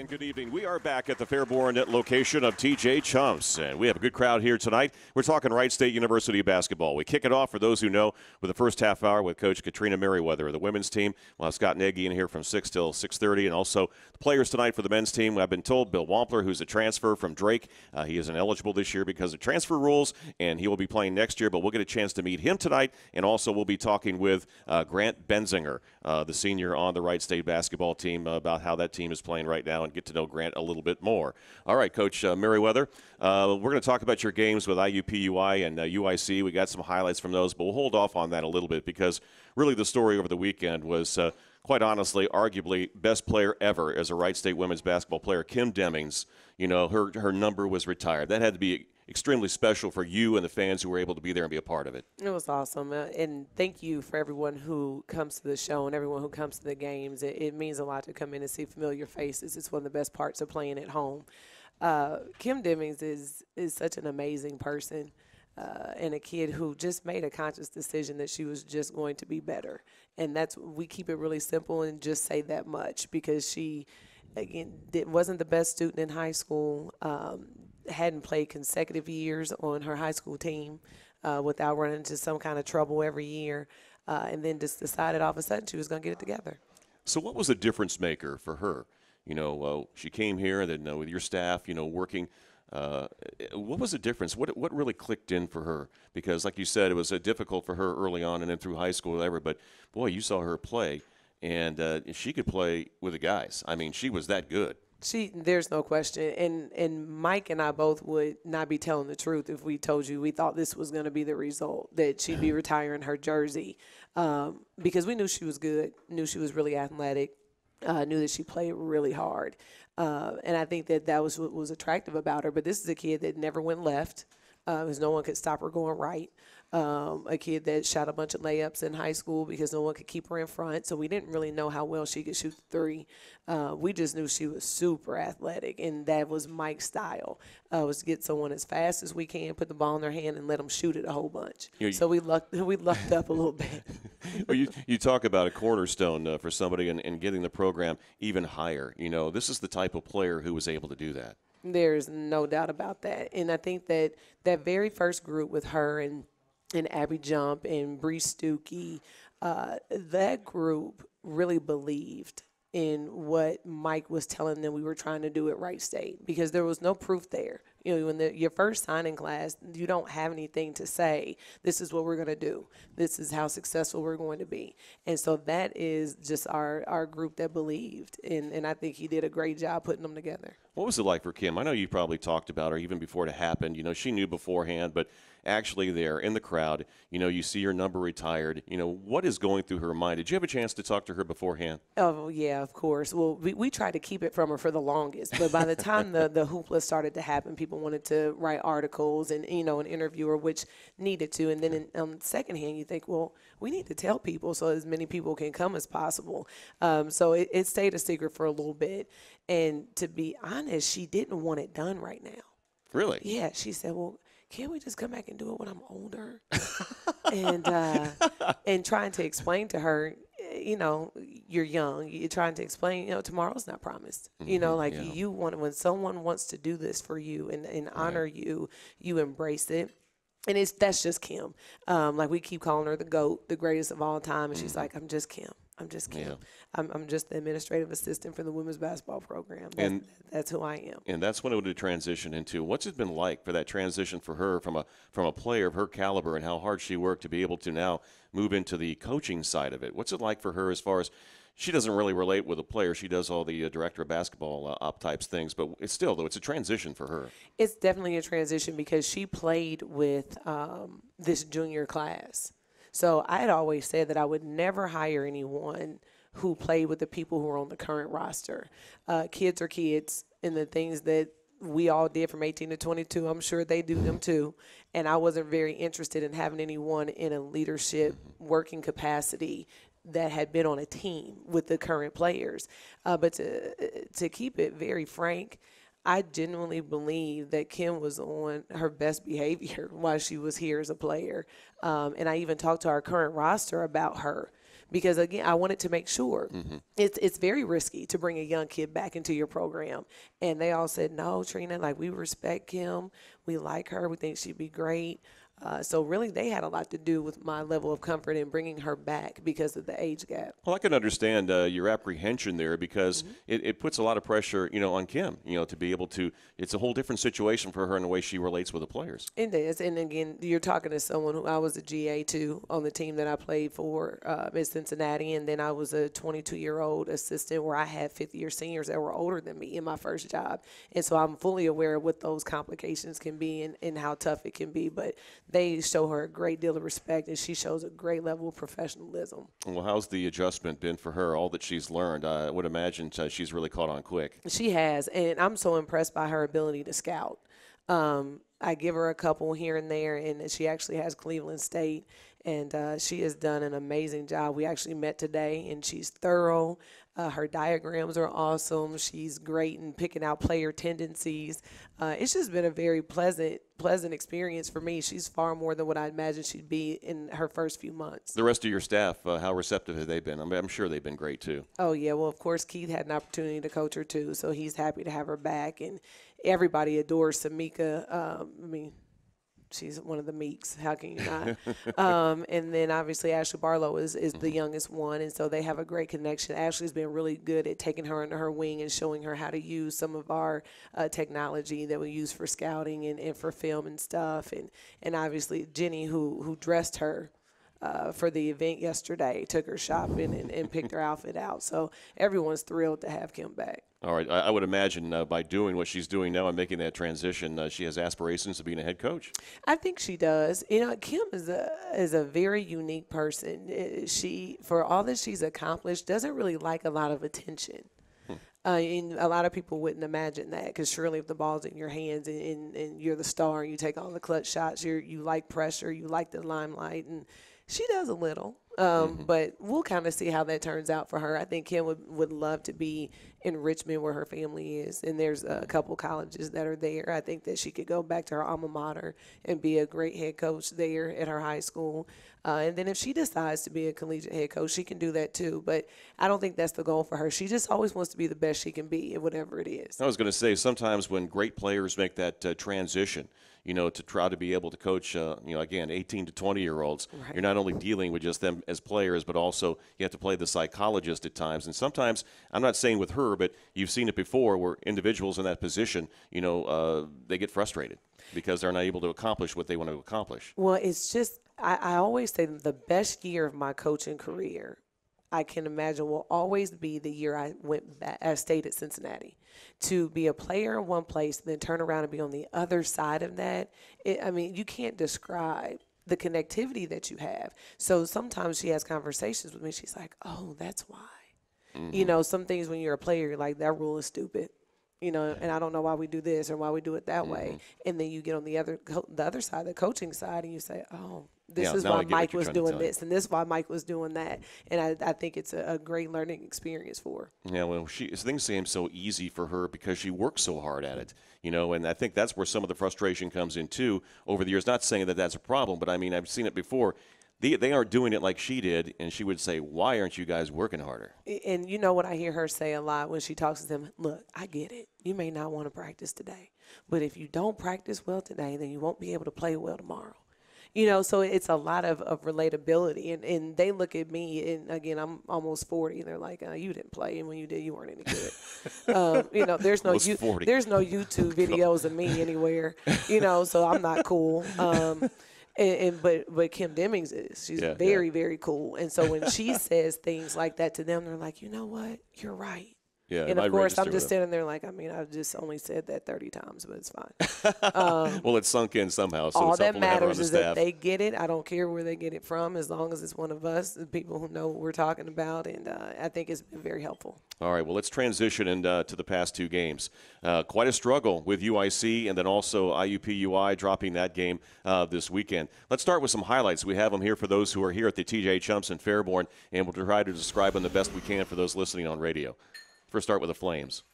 And good evening. We are back at the Fairborn location of TJ Chumps, and we have a good crowd here tonight. We're talking Wright State University basketball. We kick it off, for those who know, with the first half hour with Coach Katrina Merriweather of the women's team. We'll have Scott Nagy in here from 6 till 6:30, and also the players tonight for the men's team. I've been told Bill Wampler, who's a transfer from Drake, he isn't eligible this year because of transfer rules, and he will be playing next year, but we'll get a chance to meet him tonight, and also we'll be talking with Grant Benzinger, the senior on the Wright State basketball team, about how that team is playing right now and get to know Grant a little bit more. All right, Coach Merriweather, we're going to talk about your games with IUPUI and UIC. We got some highlights from those, but we'll hold off on that a little bit because really the story over the weekend was, quite honestly, arguably best player ever as a Wright State women's basketball player, Kim Demings. You know, her number was retired. That had to be extremely special for you and the fans who were able to be there and be a part of it. It was awesome, and thank you for everyone who comes to the show and everyone who comes to the games. It means a lot to come in and see familiar faces. It's one of the best parts of playing at home. Kim Demings is such an amazing person and a kid who just made a conscious decision that she was just going to be better. And we keep it really simple and just say that much because she, again, wasn't the best student in high school, hadn't played consecutive years on her high school team without running into some kind of trouble every year, and then just decided all of a sudden she was going to get it together. So what was the difference maker for her? You know, she came here and then with your staff, you know, working. What was the difference? What really clicked in for her? Because like you said, it was difficult for her early on and then through high school, whatever. But, boy, you saw her play, and she could play with the guys. I mean, she was that good. There's no question. And Mike and I both would not be telling the truth if we told you we thought this was going to be the result, that she'd be retiring her jersey, because we knew she was good, knew she was really athletic, knew that she played really hard. And I think that was what was attractive about her. But this is a kid that never went left, because no one could stop her going right. A kid that shot a bunch of layups in high school because no one could keep her in front. So we didn't really know how well she could shoot the three. We just knew she was super athletic, and that was Mike's style, was to get someone as fast as we can, put the ball in their hand, and let them shoot it a whole bunch. So we lucked up a little bit. Well, you talk about a cornerstone for somebody and getting the program even higher. You know, this is the type of player who was able to do that. There's no doubt about that. And I think that very first group with her and Abby Jump and Bree Stuckey, that group really believed in what Mike was telling them we were trying to do at Wright State, because there was no proof there. You know, when your first signing class, you don't have anything to say, this is what we're going to do. This is how successful we're going to be. And so that is just our group that believed. And I think he did a great job putting them together. What was it like for Kim? I know you probably talked about her even before it happened. You know, she knew beforehand, but actually there in the crowd, you know, you see her number retired. You know, what is going through her mind? Did you have a chance to talk to her beforehand? Oh, yeah, of course. Well, we tried to keep it from her for the longest. But by the time the hoopla started to happen, people wanted to write articles and, you know, an interviewer, which needed to. And then on the second hand, you think, well, we need to tell people so as many people can come as possible. So it stayed a secret for a little bit. And to be honest, she didn't want it done right now. Really? Yeah. She said, well, can't we just come back and do it when I'm older? and trying to explain to her, you know, you're young. You're trying to explain, you know, tomorrow's not promised. You know, like you want, when someone wants to do this for you and honor you, you embrace it. And that's just Kim. Like we keep calling her the GOAT, the greatest of all time. And she's like, I'm just Kim. I'm just Kim. Yeah. I'm just the administrative assistant for the women's basketball program. That's who I am. And that's when it would transition into. What's it been like for that transition for her from a player of her caliber and how hard she worked to be able to now move into the coaching side of it? What's it like for her as far as she doesn't really relate with a player. She does all the director of basketball op types things, but it's still, though, it's a transition for her. It's definitely a transition because she played with this junior class. So I had always said that I would never hire anyone who played with the people who are on the current roster. Kids are kids, and the things that we all did from 18 to 22, I'm sure they do them too. And I wasn't very interested in having anyone in a leadership working capacity that had been on a team with the current players. But to keep it very frank, I genuinely believe that Kim was on her best behavior while she was here as a player. And I even talked to our current roster about her because, again, I wanted to make sure. It's very risky to bring a young kid back into your program. And they all said, no, Trina, like, we respect Kim. We like her. We think she'd be great. So really, they had a lot to do with my level of comfort in bringing her back because of the age gap. Well, I can understand your apprehension there because it puts a lot of pressure, on Kim, to be able to. It's a whole different situation for her in the way she relates with the players. It is, and again, you're talking to someone who I was a GA too on the team that I played for in Cincinnati, and then I was a 22-year-old assistant where I had fifth-year seniors that were older than me in my first job, and so I'm fully aware of what those complications can be and how tough it can be, but they show her a great deal of respect, and she shows a great level of professionalism. Well, how's the adjustment been for her, all that she's learned? I would imagine she's really caught on quick. She has, and I'm so impressed by her ability to scout. I give her a couple here and there, and she actually has Cleveland State, and she has done an amazing job. We actually met today, and she's thorough. Her diagrams are awesome. She's great in picking out player tendencies. It's just been a very pleasant experience for me. She's far more than what I imagined she'd be in her first few months. The rest of your staff, how receptive have they been? I'm sure they've been great too. Oh, yeah. Well, of course, Keith had an opportunity to coach her too, so he's happy to have her back. And everybody adores Samika. She's one of the Meeks. How can you not? And then obviously Ashley Barlow is the youngest one, and so they have a great connection. Ashley's been really good at taking her under her wing and showing her how to use some of our technology that we use for scouting and for film and stuff. And obviously Jenny, who dressed her for the event yesterday, took her shopping and picked her outfit out. So everyone's thrilled to have Kim back. All right. I would imagine by doing what she's doing now and making that transition, she has aspirations of being a head coach. I think she does. Kim is a very unique person. She, for all that she's accomplished, doesn't really like a lot of attention. And a lot of people wouldn't imagine that, because surely if the ball's in your hands and you're the star and you take all the clutch shots, you like pressure, you like the limelight, and she does a little. But we'll kind of see how that turns out for her. I think Kim would love to be in Richmond, where her family is, and there's a couple colleges that are there. I think that she could go back to her alma mater and be a great head coach there at her high school. And then if she decides to be a collegiate head coach, she can do that too. But I don't think that's the goal for her. She just always wants to be the best she can be at whatever it is. I was going to say, sometimes when great players make that transition, to try to be able to coach, again, 18 to 20-year-olds, right. You're not only dealing with just them as players, but also you have to play the psychologist at times. And sometimes, I'm not saying with her, but you've seen it before where individuals in that position, they get frustrated because they're not able to accomplish what they want to accomplish. Well, it's just, I always say the best year of my coaching career, I can imagine, will always be the year I went back. I stayed at Cincinnati. To be a player in one place, then turn around and be on the other side of that. You can't describe the connectivity that you have. So sometimes she has conversations with me. She's like, "Oh, that's why." Mm-hmm. Some things when you're a player, you're like, "That rule is stupid." And I don't know why we do this or why we do it that way. And then you get on the other side, the coaching side, and you say, "Oh, this is why Mike was doing this, and this is why Mike was doing that." And I think it's a great learning experience for her. Yeah, well, things seem so easy for her because she works so hard at it, and I think that's where some of the frustration comes in too over the years. Not saying that that's a problem, but I've seen it before. They aren't doing it like she did, and she would say, "Why aren't you guys working harder?" And you know what I hear her say a lot when she talks to them? Look, I get it. You may not want to practice today, but if you don't practice well today, then you won't be able to play well tomorrow. So it's a lot of relatability, and they look at me, and again, I'm almost 40, and they're like, "You didn't play, and when you did, you weren't any good." There's no YouTube videos of me anywhere, so I'm not cool. But Kim Demings is. She's very, very cool. And so when she says things like that to them, they're like, "You know what? You're right." Yeah, and of course, I'm just sitting there like, I've just only said that 30 times, but it's fine. Well, it's sunk in somehow. So all that matters is that they get it. I don't care where they get it from, as long as it's one of us, the people who know what we're talking about. And I think it's been very helpful. All right, well, let's transition to the past two games. Quite a struggle with UIC, and then also IUPUI dropping that game this weekend. Let's start with some highlights. We have them here for those who are here at the TJ Chumps in Fairborn, and we'll try to describe them the best we can for those listening on radio. First, start with the Flames.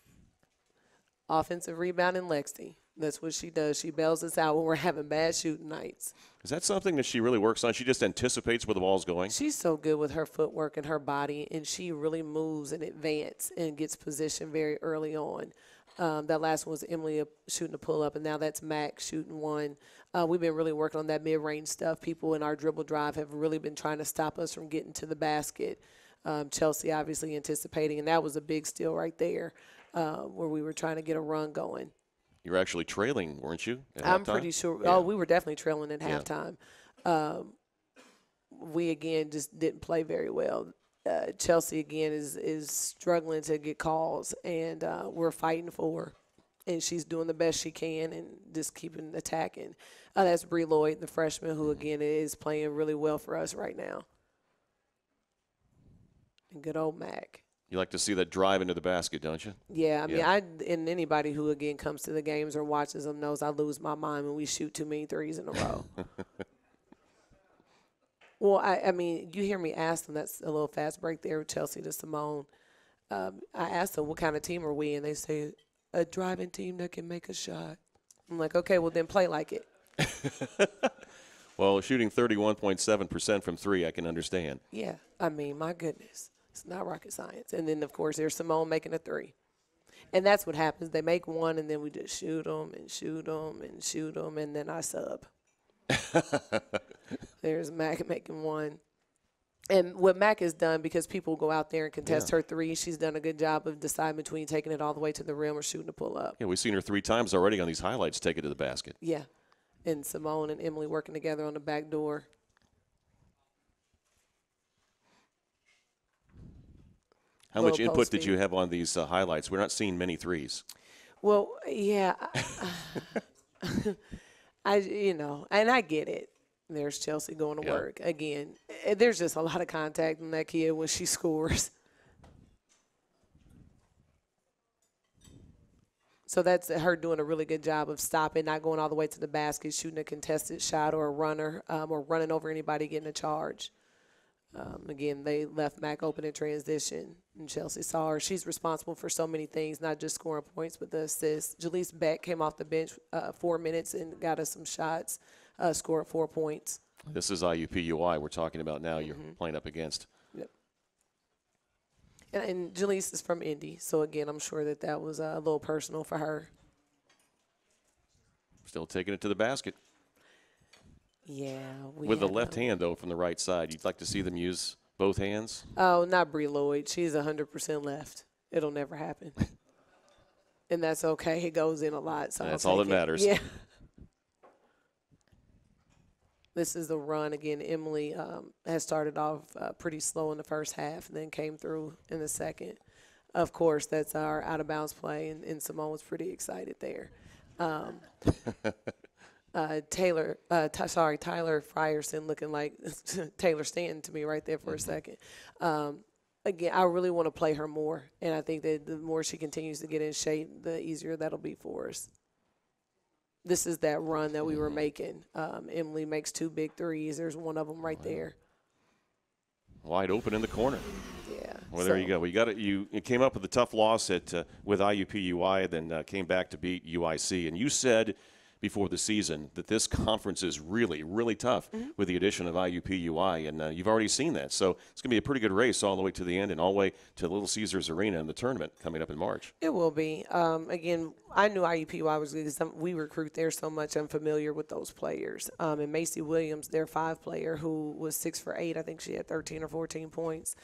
Offensive rebound in Lexington. That's what she does. She bails us out when we're having bad shooting nights. Is that something that she really works on? She just anticipates where the ball's going? She's so good with her footwork and her body, and she really moves in advance and gets positioned very early on. That last one was Emily shooting a pull-up, and now that's Mac shooting one. We've been really working on that mid-range stuff. People in our dribble drive have really been trying to stop us from getting to the basket. Chelsea obviously anticipating, and that was a big steal right there where we were trying to get a run going. You were actually trailing, weren't you? I'm pretty sure. Yeah. Oh, we were definitely trailing at halftime. We, again, just didn't play very well. Chelsea, again, is struggling to get calls, and we're fighting for her. And she's doing the best she can and just keeping attacking. That's Bree Lloyd, the freshman, who, again, is playing really well for us right now. And good old Mac. You like to see that drive into the basket, don't you? Yeah, I mean, and anybody who, again, comes to the games or watches them knows I lose my mind when we shoot too many threes in a row. Well, I mean, you hear me ask them, that's a little fast break there with Chelsea to Simone. I asked them, what kind of team are we? And they say, a driving team that can make a shot. I'm like, okay, well, then play like it. Well, shooting 31.7% from three, I can understand. Yeah, I mean, my goodness. It's not rocket science. And then, of course, there's Simone making a three. And that's what happens. They make one, and then we just shoot them and shoot them and shoot them, and then I sub. There's Mac making one. And what Mac has done, because people go out there and contest her three, she's done a good job of deciding between taking it all the way to the rim or shooting a pull-up. Yeah, we've seen her 3 times already on these highlights take it to the basket. Yeah. And Simone and Emily working together on the back door. How much input did you have on these highlights? We're not seeing many threes. Well, yeah. And I get it. There's Chelsea going to work. Again, there's just a lot of contact in that kid when she scores. So that's her doing a really good job of stopping, not going all the way to the basket, shooting a contested shot or a runner, or running over anybody getting a charge. Again, they left Mac open in transition, and Chelsea saw her. She's responsible for so many things, not just scoring points, but the assists. Jaleese Beck came off the bench 4 minutes and got us some shots, scored 4 points. This is IUPUI we're talking about now. You're playing up against. Yep. And Jaleese is from Indy, so, again, I'm sure that was a little personal for her. Still taking it to the basket. Yeah. With the left hand, though, from the right side. You'd like to see them use both hands? Oh, not Bree Lloyd. She's 100% left. It'll never happen. And that's okay. It goes in a lot. So that's all that matters. Yeah. This is the run. Again, Emily has started off pretty slow in the first half and then came through in the second. Of course, that's our out-of-bounds play, and Simone was pretty excited there. Tyler Frierson looking like Taylor Stanton to me right there for a second. Again, I really want to play her more, and I think that the more she continues to get in shape, the easier that'll be for us. This is that run that we were making. Emily makes 2 big threes. There's one of them right there. Wide open in the corner. Yeah. Well, there you go. You came up with a tough loss with IUPUI, then came back to beat UIC, and you said before the season that this conference is really, really tough with the addition of IUPUI, and you've already seen that. So it's going to be a pretty good race all the way to the end and all the way to Little Caesars Arena in the tournament coming up in March. It will be. Again, I knew IUPUI was good because we recruit there so much. I'm familiar with those players. And Macy Williams, their 5 player, who was 6 for 8, I think she had 13 or 14 points,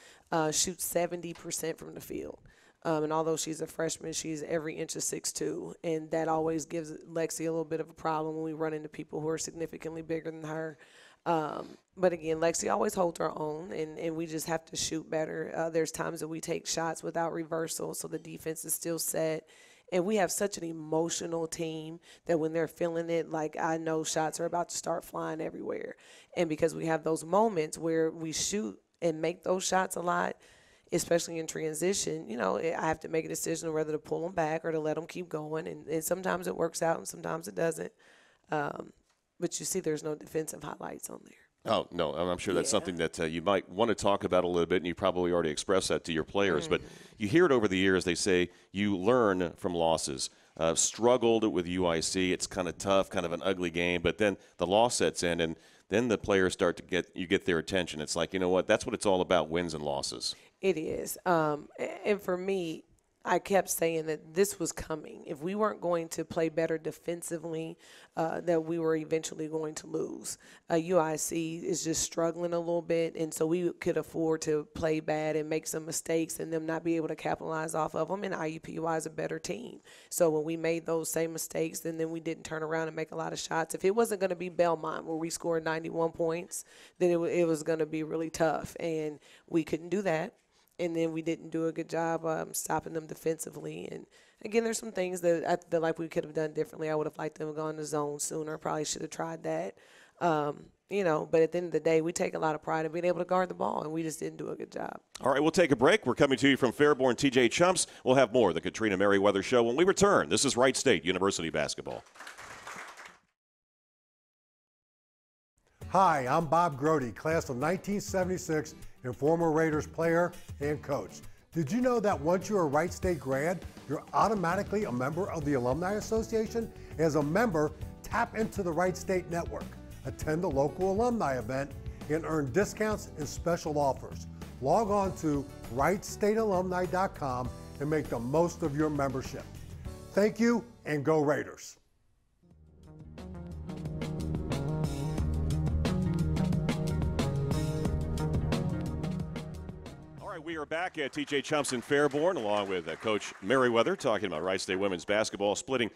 shoots 70% from the field. And although she's a freshman, she's every inch of 6'2", and that always gives Lexi a little bit of a problem when we run into people who are significantly bigger than her. But again, Lexi always holds her own, and we just have to shoot better. There's times that we take shots without reversal, so the defense is still set. And we have such an emotional team that when they're feeling it, like I know shots are about to start flying everywhere. And because we have those moments where we shoot and make those shots a lot, especially in transition, I have to make a decision whether to pull them back or to let them keep going. And sometimes it works out and sometimes it doesn't. But you see there's no defensive highlights on there. Oh, no, I'm sure that's something that you might want to talk about a little bit, and you probably already expressed that to your players. But you hear it over the years. They say you learn from losses. struggled with UIC. It's kind of tough, kind of an ugly game, but then the loss sets in, and then the players start to get their attention. It's like, you know what, that's what it's all about, wins and losses. It is. And for me, I kept saying that this was coming. If we weren't going to play better defensively, that we were eventually going to lose. UIC is just struggling a little bit, and so we could afford to play bad and make some mistakes and them not be able to capitalize off of them, and IUPUI is a better team. So when we made those same mistakes, and then we didn't turn around and make a lot of shots, if it wasn't going to be Belmont where we scored 91 points, then it was going to be really tough, and we couldn't do that. And then we didn't do a good job stopping them defensively. And, again, there's some things that I feel like we could have done differently. I would have liked them to go in the zone sooner. Probably should have tried that. But at the end of the day, we take a lot of pride in being able to guard the ball, and we just didn't do a good job. All right, we'll take a break. We're coming to you from Fairborn TJ Chumps. We'll have more of the Katrina Merriweather Show when we return. This is Wright State University basketball. Hi, I'm Bob Grody, class of 1976 and former Raiders player and coach. Did you know that once you're a Wright State grad, you're automatically a member of the Alumni Association? As a member, tap into the Wright State Network, attend a local alumni event, and earn discounts and special offers. Log on to wrightstatealumni.com and make the most of your membership. Thank you, and go Raiders. We are back at TJ Chumps in Fairborn, along with Coach Merriweather, talking about Wright State women's basketball, splitting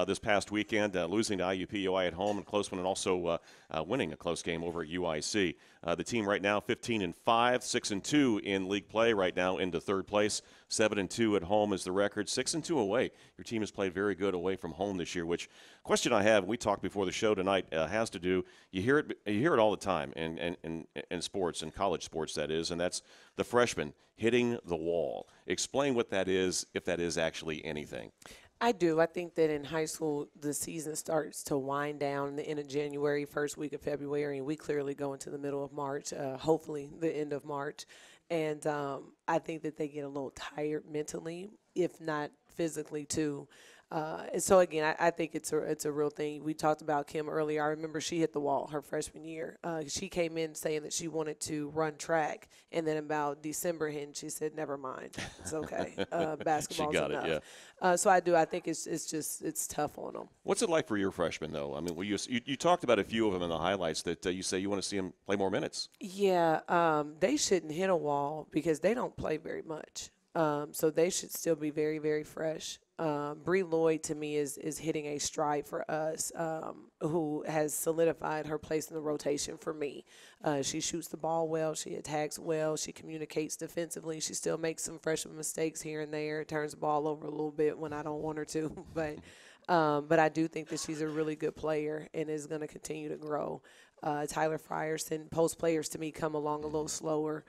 this past weekend, losing to IUPUI at home, and close one, and also winning a close game over at UIC. The team right now 15-5, 6-2 in league play right now into third place. 7-2 at home is the record. 6-2 away. Your team has played very good away from home this year. Which question I have, we talked before the show tonight, has to do. You hear it all the time in sports, in college sports that is, and that's the freshmen hitting the wall. Explain what that is, if that is actually anything. I do. I think that in high school, the season starts to wind down in the end of January, first week of February, and we clearly go into the middle of March, hopefully the end of March. And I think that they get a little tired mentally, if not physically, too. And so, again, I think it's a real thing. We talked about Kim earlier. I remember she hit the wall her freshman year. She came in saying that she wanted to run track, and then about December hit, she said, never mind. It's okay. Basketball's she got enough. It, yeah. So I do. I think it's tough on them. What's it like for your freshmen, though? I mean, you talked about a few of them in the highlights that you say you want to see them play more minutes. Yeah, they shouldn't hit a wall because they don't play very much. So they should still be very, very fresh. Bree Lloyd, to me, is hitting a stride for us, who has solidified her place in the rotation for me. She shoots the ball well. She attacks well. She communicates defensively. She still makes some freshman mistakes here and there, turns the ball over a little bit when I don't want her to. But I do think that she's a really good player and is going to continue to grow. Tyler Frierson, post players to me come along a little slower.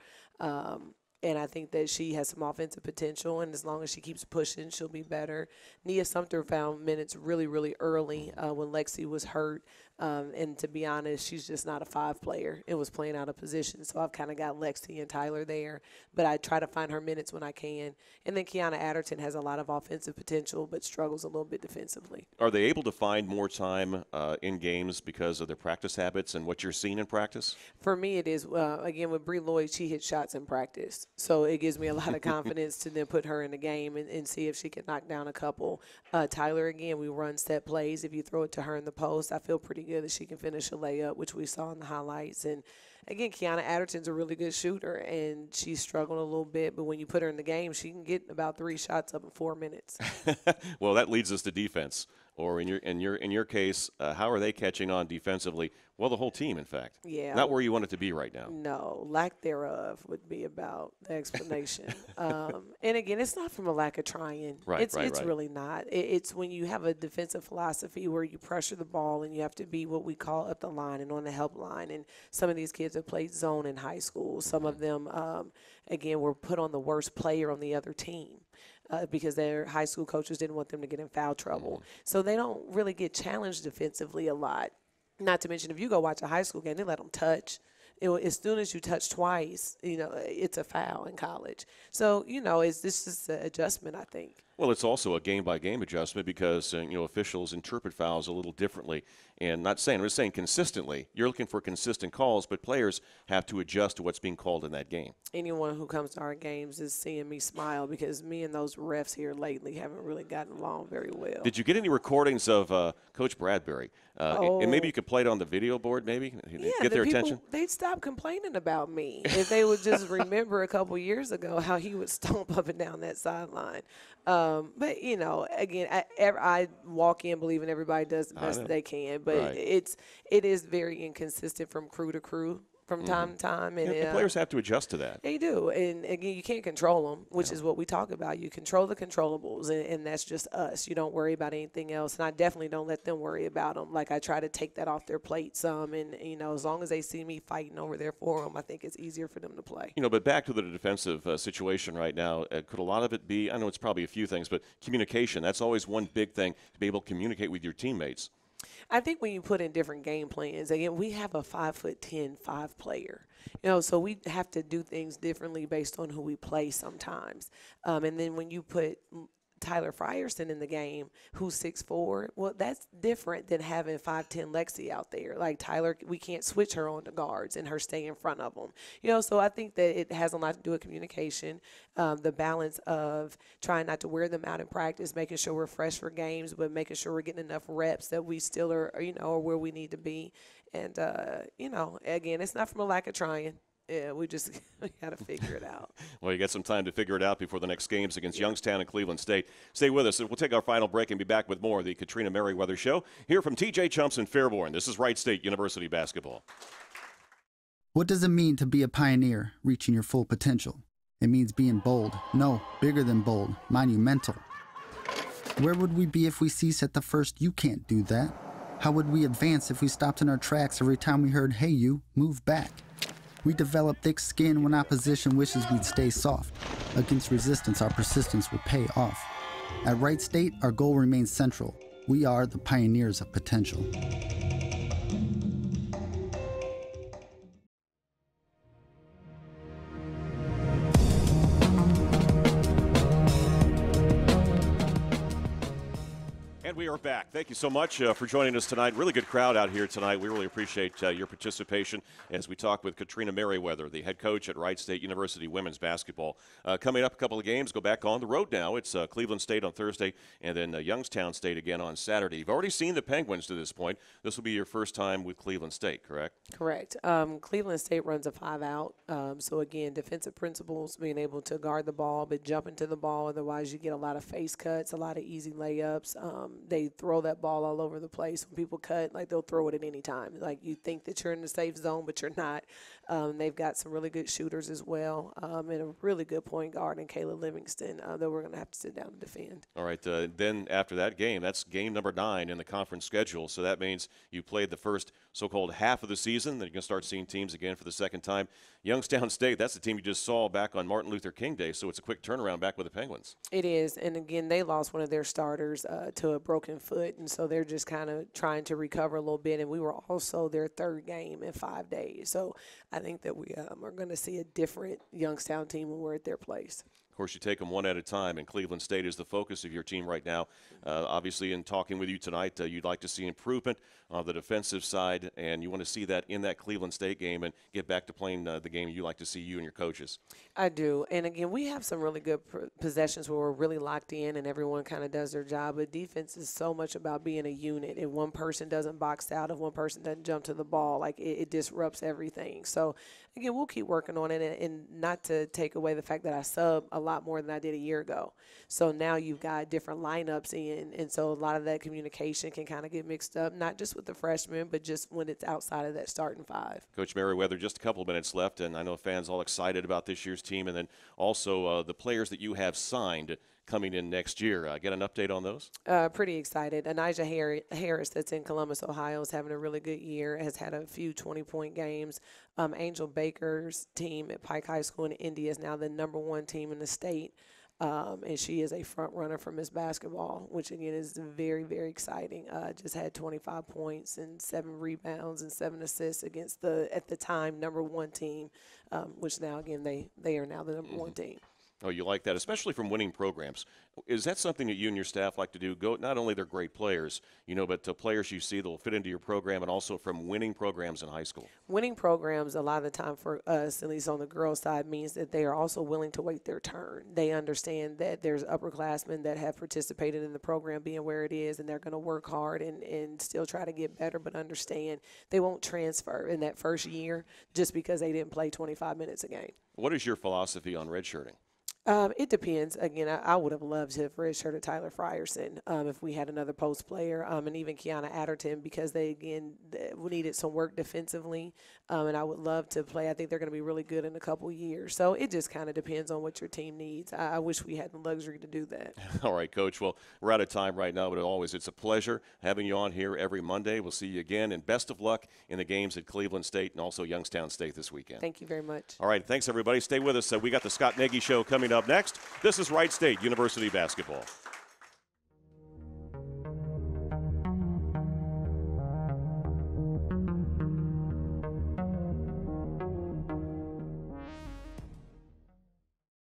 And I think that she has some offensive potential, and as long as she keeps pushing, she'll be better. Nia Sumter found minutes really, really early when Lexi was hurt. And to be honest, she's just not a 5 player. It was playing out of position. So I've kind of got Lexi and Tyler there. But I try to find her minutes when I can. And then Kiana Adderton has a lot of offensive potential but struggles a little bit defensively. Are they able to find more time in games because of their practice habits and what you're seeing in practice? For me, it is. Again, with Bree Lloyd, she hits shots in practice. So it gives me a lot of confidence to then put her in the game and see if she can knock down a couple. Tyler, again, we run set plays. If you throw it to her in the post, I feel pretty good that she can finish a layup, which we saw in the highlights. And again, Kiana Adderton's a really good shooter, and she struggled a little bit, but when you put her in the game, she can get about 3 shots up in 4 minutes. Well, that leads us to defense. Or in your case, how are they catching on defensively? Well, the whole team, in fact. Yeah. Not where you want it to be right now. No, lack thereof would be about the explanation. And again, it's not from a lack of trying. Right, it's right. really not. It's when you have a defensive philosophy where you pressure the ball and you have to be what we call up the line and on the help line. And some of these kids have played zone in high school. Some of them, again, were put on the worst player on the other team. Because their high school coaches didn't want them to get in foul trouble. So they don't really get challenged defensively a lot. Not to mention, if you go watch a high school game, they let them touch. As soon as you touch twice, it's a foul in college. So, it's this is an adjustment, I think. Well, it's also a game-by-game adjustment because officials interpret fouls a little differently. And I'm just saying consistently. You're looking for consistent calls, but players have to adjust to what's being called in that game. Anyone who comes to our games is seeing me smile because me and those refs here lately haven't really gotten along very well. Did you get any recordings of Coach Bradbury? And maybe you could play it on the video board, maybe? Get their attention? They'd stop complaining about me if they would just remember a couple years ago how he would stomp up and down that sideline. But, again, I walk in believing everybody does the best they can. But right. it is very inconsistent from crew to crew from time to time. And the players have to adjust to that. They do. And, again, you can't control them, which is what we talk about. You control the controllables, and that's just us. You don't worry about anything else. And I definitely don't let them worry about them. Like, I try to take that off their plate some. And, as long as they see me fighting over there for them, I think it's easier for them to play. But back to the defensive situation right now, could a lot of it be, I know it's probably a few things, but communication. That's always one big thing, to be able to communicate with your teammates. I think when you put in different game plans, again, we have a 5'10" 5 player, so we have to do things differently based on who we play sometimes. And then when you put Tyler Frierson in the game, who's 6'4", well, that's different than having 5'10" Lexi out there. Like Tyler, we can't switch her on to guards and her stay in front of them. So I think that it has a lot to do with communication, the balance of trying not to wear them out in practice, making sure we're fresh for games, but making sure we're getting enough reps that we still are, where we need to be. And, again, it's not from a lack of trying. Yeah, we just got to figure it out. Well, you got some time to figure it out before the next games against Youngstown and Cleveland State. Stay with us. We'll take our final break and be back with more of the Katrina Merriweather Show here from TJ Chumps in Fairborn. This is Wright State University basketball. What does it mean to be a pioneer, reaching your full potential? It means being bold. No, bigger than bold, monumental. Where would we be if we ceased at the first "you can't do that"? How would we advance if we stopped in our tracks every time we heard "hey you, move back"? We develop thick skin when opposition wishes we'd stay soft. Against resistance, our persistence will pay off. At Wright State, our goal remains central. We are the pioneers of potential. We are back. Thank you so much for joining us tonight. Really good crowd out here tonight. We really appreciate your participation as we talk with Katrina Merriweather, the head coach at Wright State University women's basketball. Coming up a couple of games, go back on the road now. It's Cleveland State on Thursday and then Youngstown State again on Saturday. You've already seen the Penguins to this point. This will be your first time with Cleveland State, correct? Correct. Cleveland State runs a 5-out. So, again, defensive principles, being able to guard the ball but jump into the ball. Otherwise, you get a lot of face cuts, a lot of easy layups. They throw that ball all over the place. When people cut, like, they'll throw it at any time. Like, you think that you're in the safe zone, but you're not. They've got some really good shooters as well, and a really good point guard in Kayla Livingston that we're going to have to sit down and defend. All right. Then after that game, that's game number 9 in the conference schedule. So that means you played the first so-called half of the season. Then you're going to start seeing teams again for the second time. Youngstown State, that's the team you just saw back on Martin Luther King Day, so it's a quick turnaround back with the Penguins. It is, and again, they lost one of their starters to a broken foot, and so they're just kind of trying to recover a little bit, and we were also their third game in 5 days. So I think that we are going to see a different Youngstown team when we're at their place. Of course, you take them one at a time, and Cleveland State is the focus of your team right now. Obviously, in talking with you tonight, you'd like to see improvement on the defensive side, and you want to see that in that Cleveland State game and get back to playing the game you like to see, you and your coaches. I do. And, again, we have some really good possessions where we're really locked in and everyone kind of does their job. But defense is so much about being a unit. If one person doesn't box out, if one person doesn't jump to the ball, like it disrupts everything. So, again, we'll keep working on it, and not to take away the fact that I sub a lot more than I did a year ago. So now you've got different lineups in, and so a lot of that communication can kind of get mixed up, not just with the freshmen, but just when it's outside of that starting 5. Coach Merriweather, just a couple of minutes left, and I know fans all excited about this year's team, and then also the players that you have signed coming in next year. Get an update on those? Pretty excited. Anijah Harris, that's in Columbus, Ohio, is having a really good year, has had a few 20-point games. Angel Baker's team at Pike High School in Indy is now the #1 team in the state, and she is a front runner for Miss Basketball, which, again, is very, very exciting. Just had 25 points and 7 rebounds and 7 assists against the, at the time, #1 team, which now, again, they are now the #1 team. Oh, you like that, especially from winning programs. Is that something that you and your staff like to do? Go, not only they're great players, but players you see that will fit into your program, and also from winning programs in high school. Winning programs, a lot of the time for us, at least on the girls' side, means that they are also willing to wait their turn. They understand that there's upperclassmen that have participated in the program being where it is, and they're going to work hard and still try to get better, but understand they won't transfer in that first year just because they didn't play 25 minutes a game. What is your philosophy on redshirting? It depends. Again, I would have loved to have redshirted Tyler Frierson if we had another post player, and even Kiana Adderton, because they needed some work defensively, and I would love to play. I think they're going to be really good in a couple years. So it just kind of depends on what your team needs. I wish we had the luxury to do that. All right, Coach. Well, we're out of time right now, but always it's a pleasure having you on here every Monday. We'll see you again, and best of luck in the games at Cleveland State and also Youngstown State this weekend. Thank you very much. All right, thanks, everybody. Stay with us. We got the Scott Nagy Show coming up next. This is Wright State University basketball.